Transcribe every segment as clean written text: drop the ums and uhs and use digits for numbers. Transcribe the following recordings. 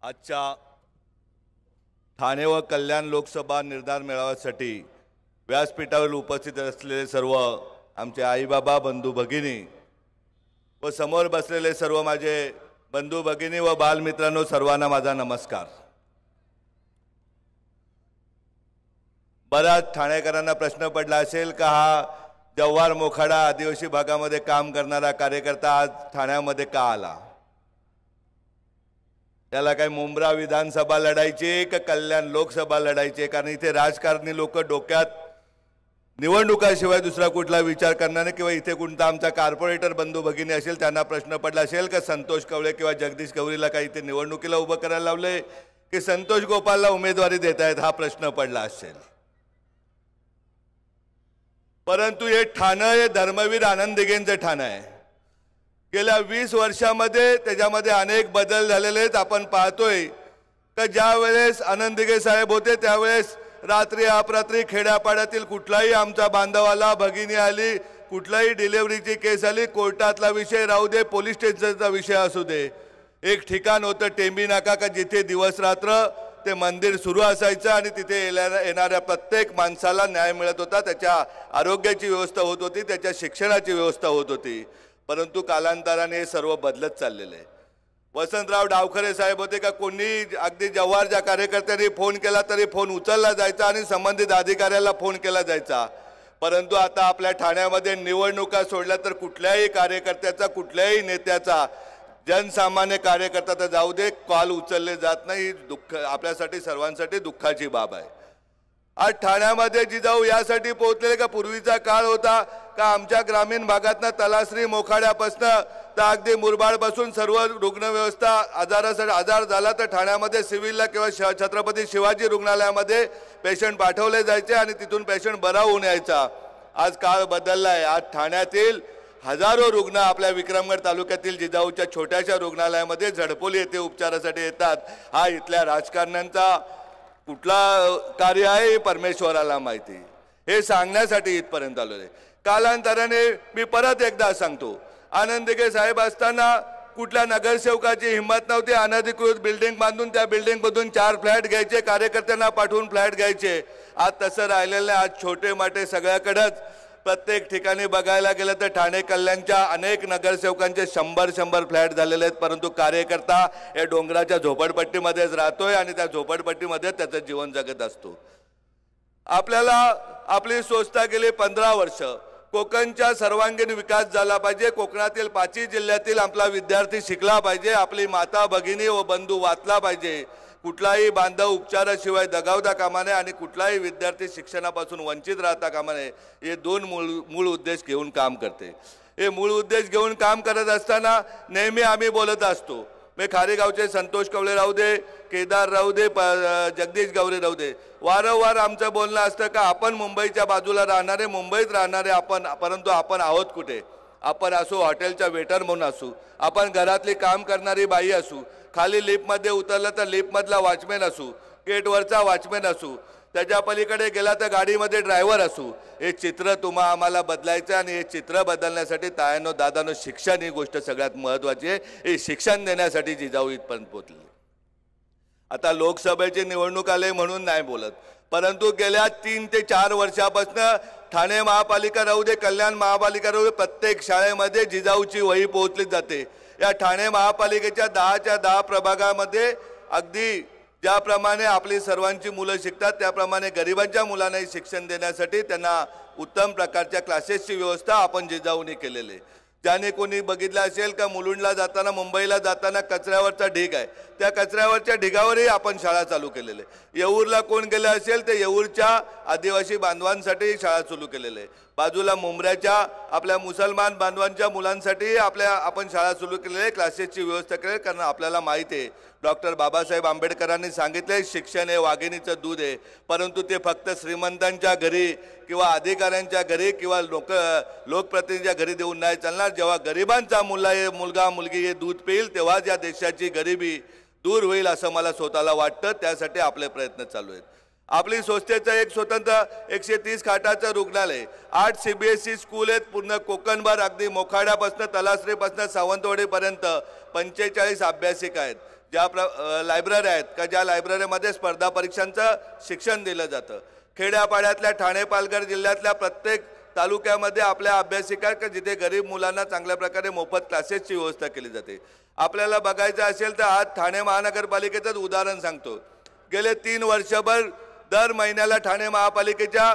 आजच्या ठाणे व कल्याण लोकसभा निर्धार मेळाव्यासाठी व्यासपीठावर उपस्थित असलेले सर्व आमचे आईबाबा बंधू भगिनी व समोर बसलेले सर्व माझे बंधू भगिनी व बालमित्रांनो, सर्वांना माझा नमस्कार। बराच ठाणेकरांना प्रश्न पडला असेल का हा जव्हार मोखाडा आदिवासी भागामध्ये काम करणारा कार्यकर्ता आज ठाण्यामध्ये का आला। त्याला काय मुंब्रा विधानसभा लढायची का कल्याण लोकसभा लढायची, कारण इथे राजकारणी लोक डोक्यात निवडणुकाशिवाय दुसरा कुठला विचार करणार नाही। किंवा इथे कोणता आमचा कॉर्पोरेटर बंधू भगिनी असेल त्यांना प्रश्न पडला असेल का संतोष कवळे किंवा जगदीश गवरीला काही इथे निवडणुकीला उभं करायला लावले की संतोष गोपालला उमेदवारी देत आहेत, हा प्रश्न पडला असेल। परंतु हे ठाणे हे धर्मवीर आनंद दिघेंचं ठाणे आहे। गेल्या 20 वर्षामध्ये त्याच्यामध्ये अनेक बदल झालेले आहेत। आपण पाहतोय की ज्या वेळेस आनंद दिघे साहेब होते त्यावेळेस रात्री अपरात्री खेड्यापाड्यातील कुठलाही आमचा बांधवाला भगिनी आली, कुठलाही डिलिव्हरीची केस आली, कोर्टातला विषय राहू दे, पोलीस स्टेशनचा विषय असू दे, एक ठिकाण होतं टेंबी नाका का जिथे दिवस रात्र ते मंदिर सुरू असायचं आणि तिथे येणाऱ्या प्रत्येक माणसाला न्याय मिळत होता, त्याच्या आरोग्याची व्यवस्था होत होती, त्याच्या शिक्षणाची व्यवस्था होत होती। परंतु कालांतराने हे सर्व बदलत चाललेले आहे। वसंतराव डावखरे साहेब होते का कोणी अगदी जव्हारच्या कार्यकर्त्यांनी फोन केला तरी फोन उचलला जायचा आणि संबंधित अधिकाऱ्याला फोन केला जायचा। परंतु आता आपल्या ठाण्यामध्ये निवडणुका सोडल्या तर कुठल्याही कार्यकर्त्याचा, कुठल्याही नेत्याचा, जनसामान्य कार्यकर्ता तर जाऊ दे, कॉल उचलले जात नाही। दुःख आपल्यासाठी सर्वांसाठी दुःखाची बाब आहे। आज ठाण्यामध्ये जिजाऊ यासाठी पोहोचलेले का पूर्वीचा काळ होता का आमच्या ग्रामीण भागातनं तलासरी मोखाड्यापासून तर अगदी मुरबाडपासून सर्व रुग्ण व्यवस्था आजार झाला तर ठाण्यामध्ये सिव्हिलला किंवा छत्रपती शिवाजी रुग्णालयामध्ये पेशंट पाठवले जायचे आणि तिथून पेशंट बरा होऊन यायचा। आज काळ बदलला आहे। आज ठाण्यातील हजारो रुग्ण आपल्या विक्रमगड तालुक्यातील जिजाऊच्या छोट्याशा रुग्णालयामध्ये झडपोली येथे उपचारासाठी येतात। हा इथल्या राजकारण्यांचा कुठला कार्य आहे परमेश्वराला माहिती। हे सांगण्यासाठी इथपर्यंत आलो आहे। कालांतराने मी परत एकदा सांगतो, आनंद दिघे साहेब असताना कुठल्या नगरसेवकाची हिंमत नव्हती अनधिकृत बिल्डिंग बांधून त्या बिल्डिंगमधून 4 फ्लॅट घ्यायचे, कार्यकर्त्यांना पाठवून फ्लॅट घ्यायचे। आज तसं राहिलेलं आहे। आज छोटे मोठे सगळ्याकडेच प्रत्येक ठिकाणी बघायला गेलं तर ठाणे कल्याणच्या अनेक नगरसेवकांचे 100 फ्लॅट झालेले आहेत। परंतु कार्यकर्ता या डोंगराच्या झोपडपट्टीमध्येच राहतोय आणि त्या झोपडपट्टीमध्ये त्याचं जीवन जगत असतो। आपल्याला आपली संस्था गेली 15 वर्ष कोकणच्या सर्वांगीण विकास झाला पाहिजे, कोकणातील 5 जिल्ह्यातील आपला विद्यार्थी शिकला पाहिजे, आपली माता भगिनी व बंधू वाचला पाहिजे, कुठलाही बांधव उपचाराशिवाय दगावता कामा नये आणि कुठलाही विद्यार्थी शिक्षणापासून वंचित राहता कामा नये। हे 2 मूळ उद्देश घेऊन काम करते। हे मूळ उद्देश घेऊन काम करत असताना नेहमी आम्ही बोलत असतो, मी खारेगावचे संतोष कवळे राहू दे, केदार राहू दे, जगदीश गवरी राहू दे, वारंवार आमचं बोलणं असतं का आपण मुंबईच्या बाजूला राहणारे, मुंबईत राहणारे आपण, परंतु आपण आहोत कुठे। आपण असो हॉटेलच्या वेटर म्हणून असू, आपण घरातली काम करणारी बाई असू, खाली लिफ्टमध्ये उतरलं तर लिफ्टमधला वॉचमॅन असू, गेटवरचा वॉचमॅन असू, त्याच्या पलीकडे गेला तर गाडीमध्ये ड्रायव्हर असू, हे चित्र आम्हाला बदलायचं आणि हे चित्र बदलण्यासाठी तायानो दादानो शिक्षण ही गोष्ट सगळ्यात महत्त्वाची आहे। हे शिक्षण देण्यासाठी जिजाऊ इथपर्यंत पोहोचले। आता लोकसभेची निवडणूक आले म्हणून नाही बोलत, परंतु गेल्या 3 ते 4 वर्षापासून ठाणे महापालिका राहू दे, कल्याण महापालिका राहू दे, प्रत्येक शाळेमध्ये जिजाऊची वही पोहोचली जाते। या ठाणे महापालिकेच्या 10च्या 10 प्रभागामध्ये अगदी ज्याप्रमाणे आपली सर्वांची मुलं शिकतात त्याप्रमाणे गरिबांच्या मुलांनाही शिक्षण देण्यासाठी त्यांना उत्तम प्रकारच्या क्लासेसची व्यवस्था आपण जिजाऊने केलेली आहे। ज्याने कोणी बघितलं असेल का मुलुंडला जाताना, मुंबईला जाताना कचऱ्यावरचा ढीग आहे, त्या कचऱ्यावरच्या ढिगावरही आपण शाळा चालू केलेली आहे। येऊरला कोण गेलं असेल तर येऊरच्या आदिवासी बांधवांसाठी शाळा चालू केलेली आहे। बाजूला मुंब्र्याच्या आपल्या मुसलमान बांधवांच्या मुलांसाठी आपण शाळा सुरू केलेली आहे, क्लासेसची व्यवस्था केली। कारण आपल्याला माहिती आहे डॉक्टर बाबासाहेब आंबेडकरांनी सांगितले शिक्षण हे वाघिणीचं दूध आहे, परंतु ते फक्त श्रीमंतांच्या घरी किंवा अधिकाऱ्यांच्या घरी किंवा लोकप्रतिनिधींच्या घरी देऊन नाही चालणार। जेव्हा गरिबांचा मुलगा मुलगी हे दूध पिईल तेव्हाच या देशाची गरिबी दूर होईल असं मला स्वतःला वाटतं। त्यासाठी आपले प्रयत्न चालू आहेत। आपली संस्थेचं एक स्वतंत्र 130 खाटाचं रुग्णालय, 8 CBSE स्कूल आहेत पूर्ण कोकणभर, अगदी मोखाड्यापासून तलासरीपासून सावंतवाडीपर्यंत 45 अभ्यासिका आहेत। ज्या लायब्ररी आहेत का ज्या लायब्ररीमध्ये स्पर्धा परीक्षांचं शिक्षण दिलं जातं. खेड्यापाड्यातल्या ठाणे पालघर जिल्ह्यातल्या प्रत्येक तालुक्यामध्ये आपल्या अभ्यासिका का जिथे गरीब मुलांना चांगल्या प्रकारे मोफत क्लासेसची व्यवस्था केली जाते. आपल्याला बघायचं असेल तर आज ठाणे महानगरपालिकेचंच उदाहरण सांगतो. गेले 3 वर्षभर दर महिन्याला ठाणे महापालिकेच्या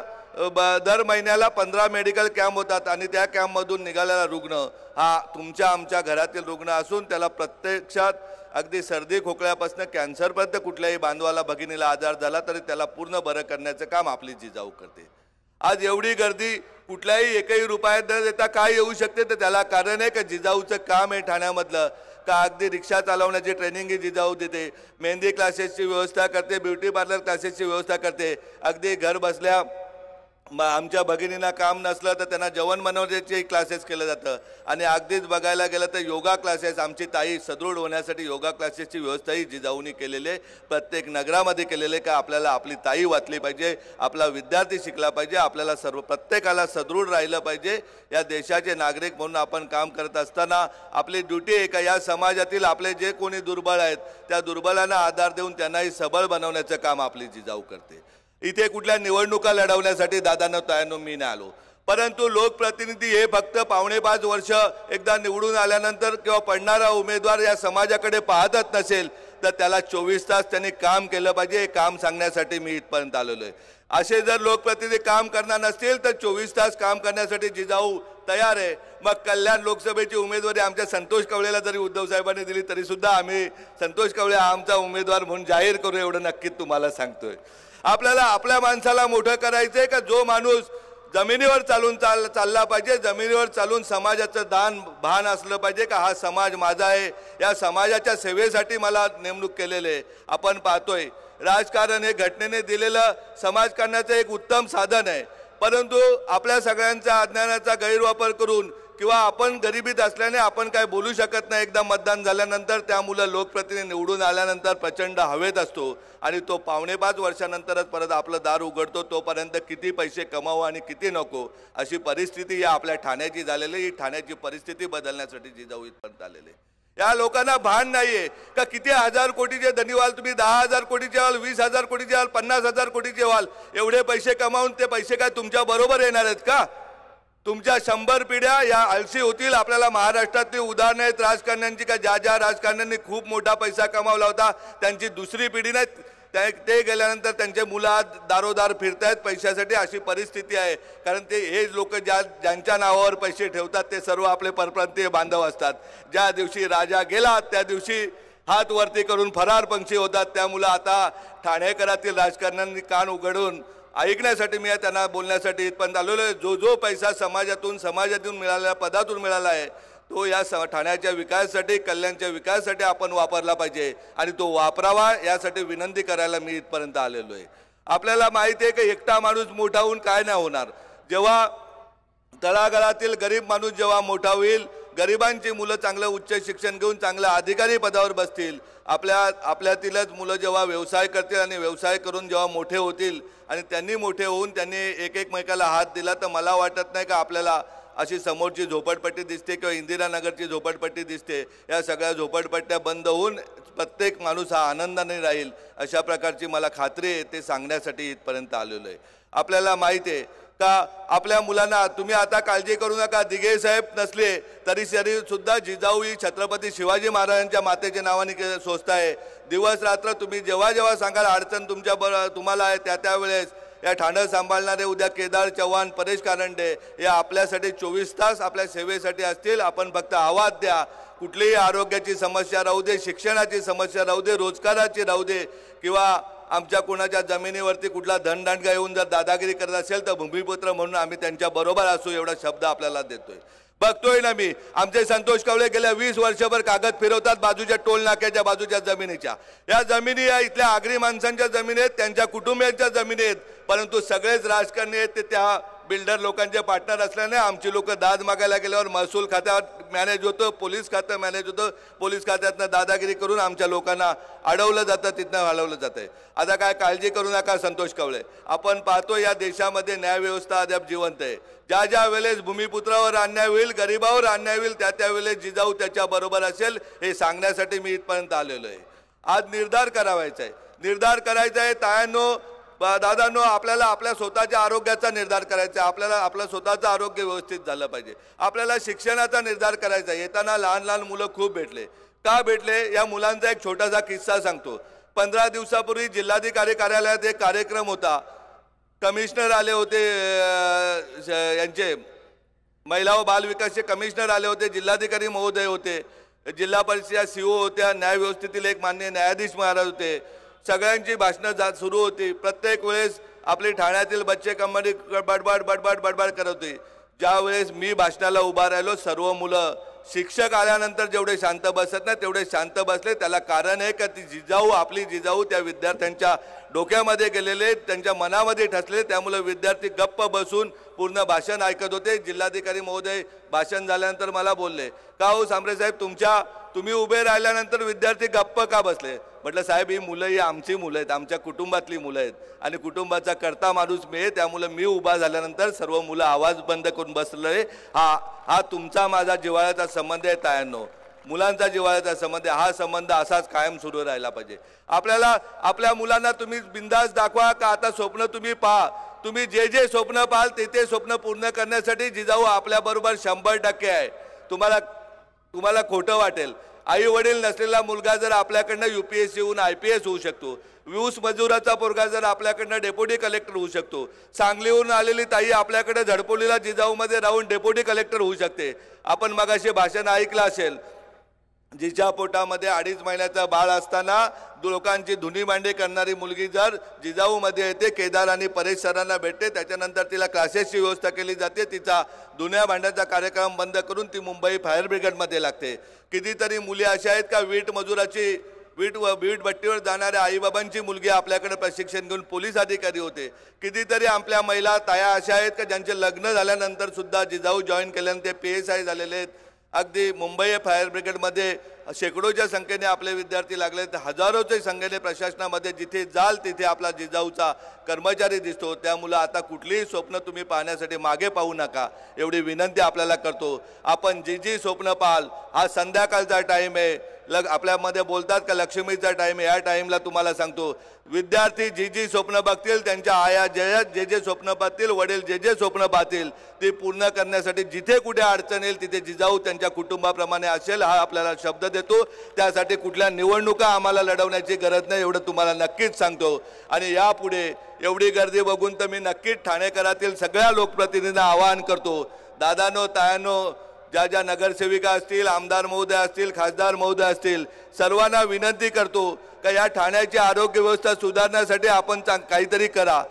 दर महिन्याला 15 मेडिकल कॅम्प होतात आणि त्या कॅम्पमधून निघालेला रुग्ण हा तुमच्या आमच्या घरातील रुग्ण असून त्याला प्रत्यक्षात अगदी सर्दी खोकल्यापासून कॅन्सरपर्यंत कुठल्याही बांधवाला भगिनीला आजार झाला तरी त्याला पूर्ण बरं करण्याचं काम आपली जिजाऊ करते. आज एवढी गर्दी कुठल्याही एकही रुपयात न देता काय येऊ शकते तर त्याला कारण आहे का जिजाऊचं काम आहे ठाण्यामधलं. का अगदी रिक्षा चालवण्याची ट्रेनिंग ही जिजाऊ देते, मेहंदी क्लासेसची व्यवस्था करते, ब्युटी पार्लर क्लासेसची व्यवस्था करते. अगदी घर बसल्या आमच्या भगिनींना काम नसलं तर त्यांना जेवण बनवण्याचे क्लासेस केलं जातं. आणि अगदीच बघायला गेलं तर योगा क्लासेस आमची ताई सदृढ होण्यासाठी योगा क्लासेसची व्यवस्थाही जिजाऊनी केलेली आहे. प्रत्येक नगरामध्ये केलेले का आपल्याला आपली ताई वाचली पाहिजे, आपला विद्यार्थी शिकला पाहिजे, आपल्याला प्रत्येकाला सदृढ राहिलं पाहिजे. या देशाचे नागरिक म्हणून आपण काम करत असताना आपली ड्युटी आहे का या समाजातील आपले जे कोणी दुर्बळ आहेत त्या दुर्बलांना आधार देऊन त्यांनाही सबळ बनवण्याचं काम आपली जिजाऊ करते. इथे कुठल्या निवडणुका लढवण्यासाठी दादांनो तायांनो मी नाही आलो, परंतु लोकप्रतिनिधी हे फक्त 4.5 वर्ष एकदा निवडून आल्यानंतर किंवा पडणारा उमेदवार या समाजाकडे पाहतच नसेल तर त्याला 24 तास त्यांनी काम केलं पाहिजे. हे काम सांगण्यासाठी मी इथपर्यंत आलेलो आहे. असे जर लोकप्रतिनिधी काम करणार नसतील तर 24 तास काम करण्यासाठी जिजाऊ तयार आहे. मग कल्याण लोकसभेची उमेदवारी आमच्या संतोष कवळेला जरी उद्धव साहेबांनी दिली तरी सुद्धा आम्ही संतोष कवळे आमचा उमेदवार म्हणून जाहीर करू एवढं नक्कीच तुम्हाला सांगतोय. आपल्याला आपल्या माणसाला मोठं करायचंय का जो माणूस जमिनीवर चालला पाहिजे, जमिनीवर चालून समाजाचं भान असलं पाहिजे का हा समाज माझा आहे, या समाजाच्या सेवेसाठी मला नेमणूक केलेले आहे. आपण पाहतोय राजकारण हे घटनेने दिलेलं समाजकारणाचं एक उत्तम साधन आहे, परंतु आपल्या सगळ्यांचा अज्ञानाचा गैरवापर करून किंवा आपण गरिबीत असल्याने आपण काय बोलू शकत नाही. एकदा मतदान झाल्यानंतर त्या मुलं लोकप्रतिनिधी निवडून आल्यानंतर प्रचंड हवेत असतो आणि तो 4.5 वर्षानंतरच परत आपलं दार उघडतो. तोपर्यंत किती पैसे कमावू आणि किती नको अशी परिस्थिती या आपल्या ठाण्याची झालेली. ही ठाण्याची परिस्थिती बदलण्यासाठी जिजाऊ इथपर्यंत आलेले. या लोकांना भान नाहीये का किती 1000 कोटीचे धनी व्हाल तुम्ही, 10,000 कोटीचे व्हाल, 20,000 कोटीचे व्हाल, 50,000 कोटीचे व्हाल. एवढे पैसे कमावून ते पैसे काय तुमच्या बरोबर येणार आहेत का? तुमच्या 100 पिढ्या या आळशी होतील. आपल्याला महाराष्ट्रातली उदाहरणं आहेत राजकारण्यांची का ज्या राजकारण्यांनी खूप मोठा पैसा कमावला होता त्यांची दुसरी पिढी नाही, ते गेल्यानंतर त्यांचे मुलं आज दारोदार फिरतायत पैशासाठी. अशी परिस्थिती आहे. कारण ते हे लोक ज्यांच्या नावावर पैसे ठेवतात ते सर्व आपले परप्रांतीय बांधव असतात. ज्या दिवशी राजा गेला त्या दिवशी हात वरती करून फरार पंक्षी होतात. त्यामुळं आता ठाणेकरातील राजकारण्यांनी कान उघडून ऐकण्यासाठी मी त्यांना बोलण्यासाठी इथपर्यंत आलेलो आहे. जो पैसा समाजातून मिळालेला पदातून मिळाला आहे तो या ठाण्याच्या विकासासाठी कल्याणच्या विकासासाठी आपण वापरला पाहिजे आणि तो वापरावा यासाठी विनंती करायला मी इथपर्यंत आलेलो आहे. आपल्याला माहिती आहे की एकटा माणूस मोठा होऊन काय नाही होणार. जेव्हा तळागाळातील गरीब माणूस जेव्हा मोठा होईल, गरिबांची मुलं चांगलं उच्च शिक्षण घेऊन चांगल्या अधिकारी पदावर बसतील, आपल्यातीलच मुलं जेव्हा व्यवसाय करतील आणि व्यवसाय करून जेव्हा मोठे होतील आणि त्यांनी मोठे होऊन त्यांनी एकमेकाला हात दिला तर मला वाटत नाही का आपल्याला अशी समोरची झोपडपट्टी दिसते किंवा इंदिरानगरची झोपडपट्टी दिसते. या सगळ्या झोपडपट्ट्या बंद होऊन प्रत्येक माणूस हा आनंदाने राहील अशा प्रकारची मला खात्री आहे. ते सांगण्यासाठी इथपर्यंत आलेलो आहे. आपल्याला माहिती आहे का आपल्या मुलांना तुम्ही आता काळजी करू नका, दिघे साहेब नसले तरी सुद्धा जिजाऊ ही छत्रपती शिवाजी महाराजांच्या मातेच्या नावाने संस्था आहे. दिवस रात्र तुम्ही जेव्हा सांगाल अडचण तुम्हाला आहे त्यावेळेस या ठाणं सांभाळणारे उद्या केदार चव्हाण, परेश कारंडे हे आपल्यासाठी 24 तास आपल्या सेवेसाठी असतील. आपण फक्त आवाज द्या. कुठलीही आरोग्याची समस्या राहू दे, शिक्षणाची समस्या राहू दे, रोजगाराची राहू दे किंवा आमच्या कोणाच्या जमिनीवरती कुठला धनदांडगा येऊन जर दादागिरी करत असेल तर भूमिपुत्र म्हणून आम्ही त्यांच्या बरोबर असू एवढा शब्द आपल्याला देतोय. बघतोय ना मी आमचे संतोष कवळे गेल्या 20 वर्षभर कागद फिरवतात बाजूच्या टोल नाक्याच्या बाजूच्या जमिनीच्या. या जमिनी या इथल्या आगरी माणसांच्या जमिनी आहेत, त्यांच्या कुटुंबियांच्या जमिनी आहेत, परंतु सगळेच राजकारणी आहेत ते त्या बिल्डर लोकांचे पार्टनर असल्याने आमची लोक दाद मागायला गेल्यावर महसूल खात्यावर मॅनेज होतं, पोलीस खातं मॅनेज होतं, पोलीस खात्यातनं दादागिरी करून आमच्या लोकांना अडवलं जातं, तिथनं हलवलं जातंय. आता काय काळजी करू नका संतोष कवळे. आपण पाहतो या देशामध्ये न्यायव्यवस्था अद्याप जिवंत आहे. ज्या वेळेस भूमिपुत्रावर अन्याय होईल, गरिबावर अन्याय होईल त्या वेळेस जिजाऊ त्याच्या बरोबर असेल हे सांगण्यासाठी मी इथपर्यंत आलेलो आहे. आज निर्धार करावायचा आहे, निर्धार करायचा आहे तायांनो, दादांनो. आपल्याला आपल्या स्वतःच्या आरोग्याचा निर्धार करायचा आहे, आपल्याला आपलं स्वतःचं आरोग्य व्यवस्थित झालं पाहिजे. आपल्याला शिक्षणाचा निर्धार करायचा आहे. येताना लहान लहान मुलं खूप भेटले. का भेटले या मुलांचा एक छोटासा किस्सा सांगतो. 15 दिवसापूर्वी जिल्हाधिकारी कार्यालयात एक कार्यक्रम होता. कमिशनर आले होते, यांचे महिला व बाल विकासचे कमिशनर आले होते, जिल्हाधिकारी महोदय होते, जिल्हा परिषद सीओ होत्या, न्याय व्यवस्थेतील एक माननीय न्यायाधीश महाराज होते. सगळ्यांची भाषणं सुरू होती. प्रत्येक वेळेस आपली ठाण्यातील बच्चे कंपनी बडबड बडबड बडबड करत होती. ज्या वेळेस मी भाषणाला उभा राहिलो, सर्व मुलं शिक्षक आल्यानंतर जेवढे शांत बसत नाही तेवढे शांत बसले. त्याला कारण आहे का ती जिजाऊ, आपली जिजाऊ त्या विद्यार्थ्यांच्या डोक्यामध्ये गेलेले, त्यांच्या मनामध्ये ठसले. त्यामुळे विद्यार्थी गप्प बसून पूर्ण भाषण ऐकत होते. जिल्हाधिकारी महोदय भाषण झाल्यानंतर मला बोलले, का हो सांबरे साहेब, तुम्ही उभे राहिल्यानंतर विद्यार्थी गप्प का बसले? म्हटलं साहेब, ही मुलं ही आमची मुलं आहेत, आमच्या कुटुंबातली मुलं आहेत आणि कुटुंबाचा करता माणूस मी आहे. त्यामुळे मी उभा झाल्यानंतर सर्व मुलं आवाज बंद करून बसले. हा तुमचा माझा जिव्हाळ्याचा संबंध आहे तायांनो, मुलांचा जिव्हाळ्याचा संबंध आहे. हा संबंध असाच कायम सुरू राहिला पाहिजे. आपल्याला आपल्या मुलांना तुम्ही बिंदास दाखवा का आता स्वप्न तुम्ही पहा. तुम्ही जे जे स्वप्न पाहाल ते स्वप्न पूर्ण करण्यासाठी जिजाऊ आपल्याबरोबर 100% आहे. तुम्हाला खोटं वाटेल, आई वडील नसलेला मुलगा जर आपल्याकडनं UPSC होऊन IPS होऊ शकतो, ऊस मजुराचा पोरगा जर आपल्याकडनं डेप्युटी कलेक्टर होऊ शकतो, सांगलीहून आलेली ताई आपल्याकडे झडपोलीला जिजाऊमध्ये राहून डेप्युटी कलेक्टर होऊ शकते. आपण मगाशी भाषण ऐकलं असेल, जिच्या पोटामध्ये 2.5 महिन्याचा बाळ असताना लोकांची धुनी मांडी करणारी मुलगी जर जिजाऊमध्ये येते, केदार आणि परेश सरांना भेटते, त्याच्यानंतर तिला क्लासेसची व्यवस्था केली जाते, तिचा धुण्या भांड्याचा कार्यक्रम बंद करून ती मुंबई फायर ब्रिगेडमध्ये लागते. कितीतरी मुली अशा आहेत का वीट भट्टीवर जाणाऱ्या आईबाबांची मुलगी आपल्याकडे प्रशिक्षण घेऊन पोलीस अधिकारी होते. कितीतरी आपल्या महिला ताया अशा आहेत का ज्यांचे लग्न झाल्यानंतर सुद्धा जिजाऊ जॉईन केल्यानंतर ते PSI झालेले आहेत. अगदी मुंबई फायर ब्रिगेडमध्ये शेकडोच्या संख्येने आपले विद्यार्थी लागले, तर हजारोच्या संख्येने प्रशासनामध्ये जिथे जाल तिथे आपला जिजाऊचा कर्मचारी दिसतो. त्यामुळे आता कुठलीही स्वप्न तुम्ही पाहण्यासाठी मागे पाहू नका, एवढी विनंती आपल्याला करतो. आपण जी स्वप्न पाहाल, हा संध्याकाळचा टाईम आहे. आपल्यामध्ये बोलतात का लक्ष्मीचा टाईम आहे, या टाईमला तुम्हाला सांगतो, विद्यार्थी जी स्वप्न बघतील, त्यांच्या आया जे स्वप्न पाहतील, वडील जे स्वप्न पाहतील, ते पूर्ण करण्यासाठी जिथे कुठे अडचण येईल तिथे जिजाऊ त्यांच्या कुटुंबाप्रमाणे असेल, हा आपल्याला शब्द देतो. त्यासाठी कुठल्या निवडणुका आम्हाला लढवण्याची गरज नाही, एवढं तुम्हाला नक्कीच सांगतो. आणि यापुढे एवढी गर्दी बघून तर मी नक्कीच ठाणेकरातील सगळ्या लोकप्रतिनिधींना आवाहन करतो, दादांनो तायांनो, ज्या नगरसेविका असतील, आमदार महोदय असतील, खासदार महोदय असतील, सर्वांना विनंती करतो का या ठाण्याची आरोग्य व्यवस्था सुधारण्यासाठी आपण काहीतरी करा.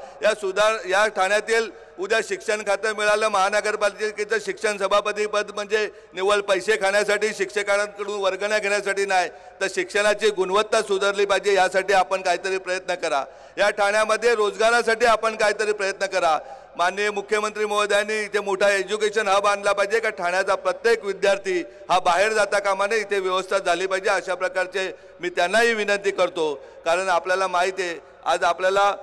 या ठाण्यातील उद्या शिक्षण खातं मिळालं, महानगरपालिकेचं शिक्षण सभापती पद म्हणजे निव्वळ पैसे खाण्यासाठी, शिक्षकांकडून वर्गण्या घेण्यासाठी नाही, तर शिक्षणाची गुणवत्ता सुधारली पाहिजे. यासाठी आपण काहीतरी प्रयत्न करा. या ठाण्यामध्ये रोजगारासाठी आपण काहीतरी प्रयत्न करा. माननीय मुख्यमंत्री महोदयांनी इथे मोठा एज्युकेशन हब आणला पाहिजे का ठाण्याचा प्रत्येक विद्यार्थी हा बाहेर जाता कामा नये, इथे व्यवस्था झाली पाहिजे. अशा प्रकारचे मी त्यांनाही विनंती करतो. कारण आपल्याला माहिती आहे, आज आपल्याला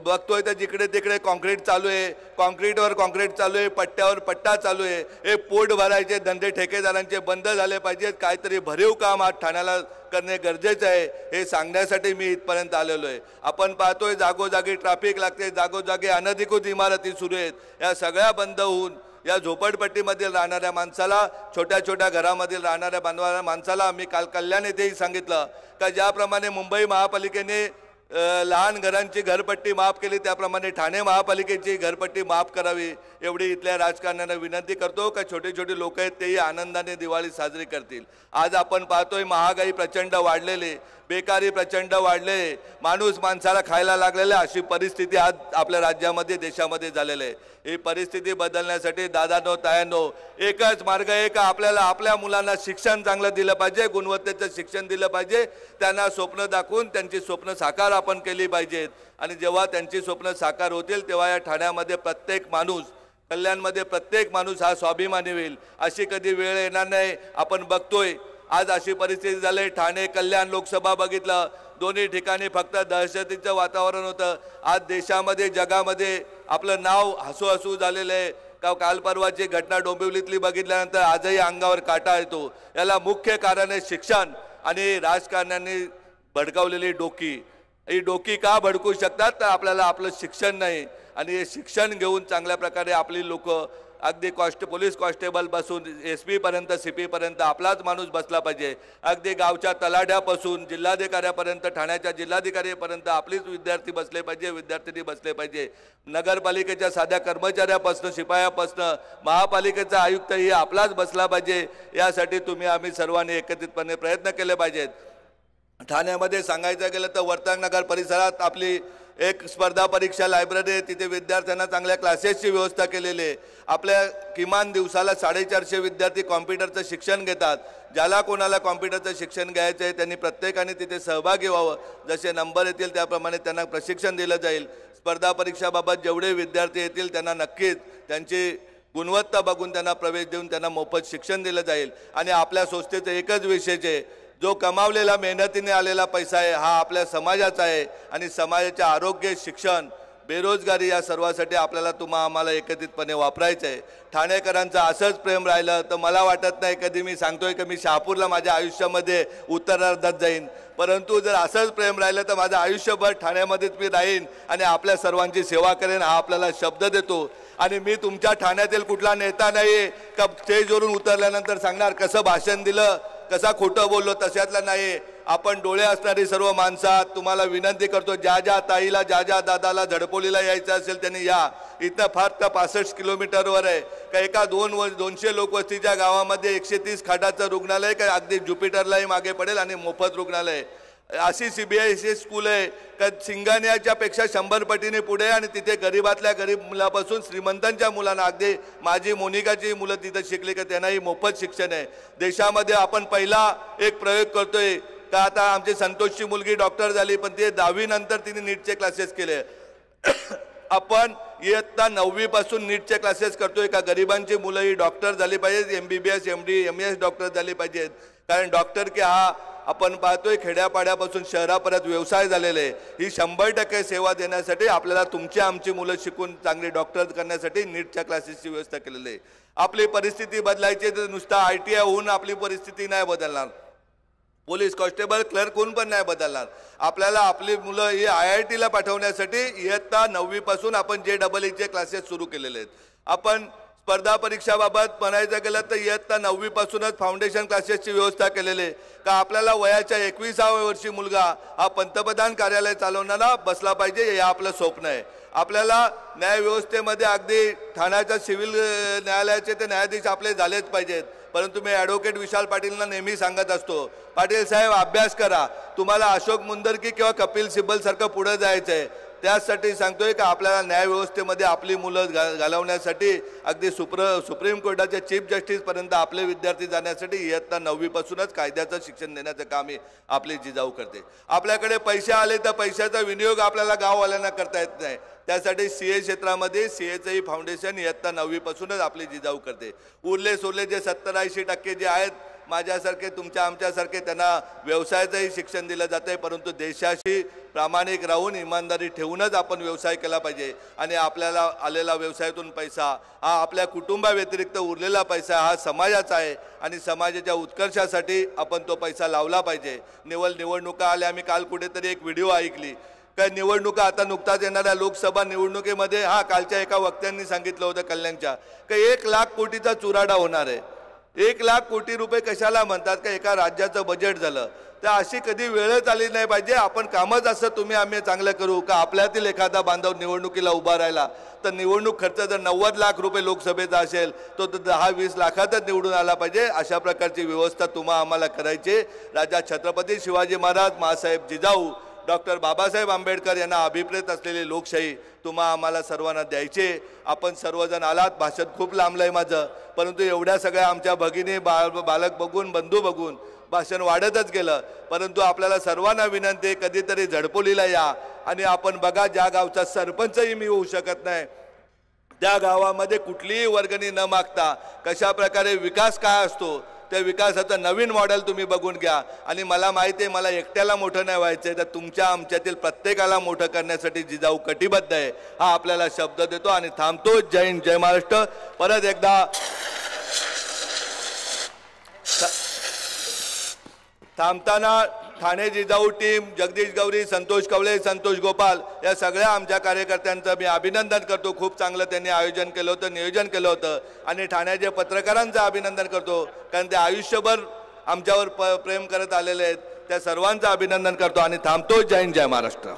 बघतोय तर जिकडे तिकडे कॉन्क्रीट चालू आहे, कॉन्क्रीटवर कॉन्क्रीट चालू आहे, पट्ट्यावर पट्टा चालू आहे. हे पोट भरायचे धंदे ठेकेदारांचे बंद झाले पाहिजेत. काहीतरी भरीव काम आज ठाण्याला करणे गरजेचं आहे, हे सांगण्यासाठी मी इथपर्यंत आलेलो आहे. आपण पाहतोय जागोजागी ट्रॅफिक लागते, जागोजागी अनधिकृत इमारती सुरू आहेत. या सगळ्या बंद होऊन या झोपडपट्टीमधील राहणाऱ्या माणसाला, छोट्या छोट्या घरामधील राहणाऱ्या माणसाला मी काल कल्याण येथेही सांगितलं का ज्याप्रमाणे मुंबई महापालिकेने लहान घरांची घरपट्टी माफ केली, त्याप्रमाणे ठाणे महापालिकेची घरपट्टी माफ करावी, एवढी इथल्या राजकारण्यांना विनंती करतो का छोटे छोटे लोक आहेत तेही आनंदाने दिवाळी साजरी करतील. आज आपण पाहतोय महागाई प्रचंड वाढलेली, बेकारी प्रचंड वाढले, माणूस माणसाला खायला लागलेले, अशी परिस्थिती आज आपल्या राज्यामध्ये देशामध्ये झालेली आहे. ही परिस्थिती बदलण्यासाठी दादांनो तायांनो एकच मार्ग आहे का आपल्याला आपल्या मुलांना शिक्षण चांगलं दिलं पाहिजे, गुणवत्तेचं शिक्षण दिलं पाहिजे, त्यांना स्वप्न दाखवून त्यांची स्वप्न साकार आपण केली पाहिजेत. आणि जेव्हा त्यांची स्वप्न साकार होतील तेव्हा या ठाण्यामध्ये प्रत्येक माणूस, कल्याणमध्ये प्रत्येक माणूस हा स्वाभिमानी होईल. अशी कधी वेळ येणार नाही. आपण बघतोय आज अशी परिस्थिती झाली, ठाणे कल्याण लोकसभा बघितलं, दोन्ही ठिकाणी फक्त दहशतीचं वातावरण होतं. आज देशामध्ये जगामध्ये आपलं नाव हसू हसू झालेलं आहे. काल परवाची घटना डोंबिवलीतली बघितल्यानंतर आजही अंगावर काटा येतो. याला मुख्य कारण आहे शिक्षण. आणि राजकारण्यांनी भडकावलेली डोकी, ही डोकी का भडकू शकतात तर आपल्याला आपलं शिक्षण नाही आणि हे शिक्षण घेऊन चांगल्या प्रकारे आपली लोक अगदी पोलीस कॉन्स्टेबल पासून SP पर्यंत CP पर्यंत आपलाच माणूस बसला पाहिजे, अगदी गावच्या तलाठ्यापासून जिल्हाधिकाऱ्यापर्यंत ठाण्याच्या जिल्हाधिकाऱ्यापर्यंत आपलीच विद्यार्थी बसले पाहिजे, विद्यार्थी बसले पाहिजे, नगरपालिकेच्या साध्या कर्मचाऱ्यापासून शिपायापासून महापालिकेचा आयुक्त ही आपलाच बसला पाहिजे। यासाठी तुम्ही आम्ही सर्वांनी एकत्रितपणे प्रयत्न केले पाहिजेत। ठाण्यामध्ये सांगायचं गेलं तर वर्तक नगर परिसरात आपली एक स्पर्धा परीक्षा लायब्ररी आहे, तिथे विद्यार्थ्यांना चांगल्या क्लासेसची व्यवस्था केलेली आहे। आपल्या किमान दिवसाला 450 विद्यार्थी कॉम्प्युटरचं शिक्षण घेतात। ज्याला कोणाला कॉम्प्युटरचं शिक्षण घ्यायचं आहे त्यांनी प्रत्येकाने तिथे सहभागी व्हावं, जसे नंबर येतील त्याप्रमाणे त्यांना प्रशिक्षण दिलं जाईल। स्पर्धा परीक्षाबाबत जेवढे विद्यार्थी येतील त्यांना नक्कीच त्यांची गुणवत्ता बघून त्यांना प्रवेश देऊन त्यांना मोफत शिक्षण दिलं जाईल। आणि आपल्या संस्थेचं एकच विशेष आहे, जो कमावलेला मेहनतीने आलेला पैसा आहे हा आपल्या समाजाचा आहे आणि समाजाचे आरोग्य, शिक्षण, बेरोजगारी या सर्वासाठी आपल्याला आम्हाला एकत्रितपणे वापरायचं आहे। ठाणेकरांचं असंच प्रेम राहिलं तर मला वाटत नाही कधी मी सांगतोय की मी शहापूरला माझ्या आयुष्यामध्ये उत्तरार्धात जाईन, परंतु जर असंच प्रेम राहिलं तर माझं आयुष्यभर ठाण्यामध्येच मी राहीन आणि आपल्या सर्वांची सेवा करेन हा आपल्याला शब्द देतो। आणि मी तुमच्या ठाण्यातील कुठला नेता नाही का स्टेजवरून उतरल्यानंतर सांगणार कसं भाषण दिलं, कसा खोटं बोललो, तशातला नाही। आपण डोळे असणारी सर्व माणसात तुम्हाला विनंती करतो, ज्या ज्या ताईला ज्या ज्या दादाला झडपोलीला यायचं असेल त्यांनी या। इथं फार तर 65 किलोमीटरवर आहे का एका 200 लोकवस्तीच्या गावामध्ये 130 खाटाचं रुग्णालय का अगदी ज्युपिटरलाही मागे पडेल आणि मोफत रुग्णालय। अशी CBSE स्कूल आहे का सिंगानियाच्या पेक्षा 100 पटीने पुढे आणि तिथे गरीबातल्या गरीब मुलापासून श्रीमंतांच्या मुलांना, अगदी माझी मोनिकाची मुलं तिथे शिकली का त्यांनाही मोफत शिक्षण आहे। देशामध्ये आपण पहिला एक प्रयोग करतोय का आता आमची संतोषची मुलगी डॉक्टर झाली पण ते 10वी नंतर तिने नीटचे क्लासेस केले। आपण इयत्ता 9वी पासून नीटचे क्लासेस करतोय का गरिबांची मुलं ही डॉक्टर झाली पाहिजेत, MBBS MD MS डॉक्टर झाली पाहिजेत। कारण डॉक्टर की हा आपण पाहतोय खेड्यापाड्यापासून शहरापर्यंत व्यवसाय झालेले आहे। ही 100% सेवा देण्यासाठी आपल्याला तुमची आमची मुलं शिकून चांगली डॉक्टर करण्यासाठी नीटच्या क्लासेसची व्यवस्था केलेली आहे। आपली परिस्थिती बदलायची तर नुसता ITI होऊन आपली परिस्थिती नाही बदलणार, पोलीस कॉन्स्टेबल क्लर्क होऊन पण नाही बदलणार। आपल्याला आपली मुलं ही IITला पाठवण्यासाठी इयत्ता 9वी पासून आपण JEE क्लासेस सुरू केलेले आहेत। आपण स्पर्धा परीक्षाबाबत म्हणायचं गेलं तर इयत्ता 9वी पासूनच फाउंडेशन क्लासेसची व्यवस्था केलेली आहे का आपल्याला वयाच्या 21व्या वर्षी मुलगा हा पंतप्रधान कार्यालय चालवणारा बसला पाहिजे, हे आपलं स्वप्न आहे। आपल्याला न्यायव्यवस्थेमध्ये अगदी ठाण्याच्या सिव्हिल न्यायालयाचे ते न्यायाधीश आपले झालेच पाहिजेत, परंतु मी ॲडव्होकेट विशाल पाटीलना नेहमी सांगत असतो, पाटील साहेब अभ्यास करा, तुम्हाला अशोक मुंदरकी किंवा कपिल सिब्बल सारखं पुढे जायचं आहे। त्यासाठी सांगतोय का आपल्याला न्यायव्यवस्थेमध्ये आपली मुलं घालवण्यासाठी अगदी सुप्रीम कोर्टाचे चीफ जस्टिस पर्यंत आपले विद्यार्थी जाण्यासाठी इयत्ता 9वी पासूनच कायद्याचं शिक्षण देण्याचं काम आपली जिजाऊ करते। आपल्याकडे पैसे आले तर पैशाचा विनियोग आपल्याला गाववाल्यांना करता येत नाही, त्यासाठी CA क्षेत्रामध्ये CAचंही फाउंडेशन इयत्ता 9वी पासूनच आपली जिजाऊ करते। उरले सोरले जे 70-80% जे आहेत माझ्यासारखे तुमच्या आमच्यासारखे त्यांना व्यवसायाचंही शिक्षण दिलं जातं आहे, परंतु देशाशी प्रामाणिक राहून इमानदारी ठेवूनच आपण व्यवसाय केला पाहिजे। आणि आपल्याला आलेला व्यवसायातून पैसा हा आपल्या कुटुंबाव्यतिरिक्त उरलेला पैसा हा समाजाचा आहे आणि समाजाच्या उत्कर्षासाठी आपण तो पैसा लावला पाहिजे। निवडणुका आल्या, आम्ही काल कुठेतरी एक व्हिडिओ ऐकली काय निवडणुका आता नुकताच येणाऱ्या लोकसभा निवडणुकीमध्ये कालच्या एका वक्त्यांनी सांगितलं होतं कल्याणच्या की 1 लाख कोटीचा चुराडा होणार आहे। 1 लाख कोटी रुपये कशाला म्हणतात का एका राज्याचं बजेट झालं, तर अशी कधी वेळच आली नाही पाहिजे। आपण कामच असं तुम्ही आम्ही चांगलं करू का आपल्यातील एखादा बांधव निवडणुकीला उभा राहिला तर निवडणूक खर्च जर 90 लाख रुपये लोकसभेचा असेल तो 10-20 लाखातच निवडून आला पाहिजे। अशा प्रकारची व्यवस्था आम्हाला करायची। राजा छत्रपती शिवाजी महाराज, मासाहेब जिजाऊ, डॉक्टर बाबासाहेब आंबेडकर यांना अभिप्रेत असलेली लोकशाही आम्हाला सर्वांना द्यायचे। आपण सर्वजण आलात, भाषण खूप लांबलंय माझं, परंतु एवढ्या सगळ्या आमच्या भगिनी बालक बघून बंधू बघून भाषण वाढतच गेलं, परंतु आपल्याला सर्वांना विनंती कधीतरी झडपोलीला या आणि आपण बघा ज्या गावचा सरपंचही मी होऊ शकत नाही त्या गावामध्ये कुठलीही वर्गणी न मागता कशा प्रकारे विकास काय असतो त्या विकासाचं नवीन मॉडेल तुम्ही बघून घ्या। आणि मला माहिती आहे मला एकट्याला मोठं नाही व्हायचंय, तर तुमच्या आमच्यातील प्रत्येकाला मोठं करण्यासाठी जिजाऊ कटिबद्ध आहे हा आपल्याला शब्द देतो आणि थांबतो। जय हिंद, जय महाराष्ट्र। परत एकदा थांबताना ठाणे जिजाऊ टीम, जगदीश गौरी, संतोष कवळे, संतोष गोपाल या सगळ्या आमच्या कार्यकर्त्यांचं मी अभिनंदन करतो. खूप चांगलं त्यांनी आयोजन केलं होतं, नियोजन केलं होतं. आणि ठाण्याच्या पत्रकारांचं अभिनंदन करतो, कारण ते आयुष्यभर आमच्यावर प्रेम करत आलेले आहेत. त्या सर्वांचं अभिनंदन करतो आणि थांबतो. जय हिंद, जय महाराष्ट्र.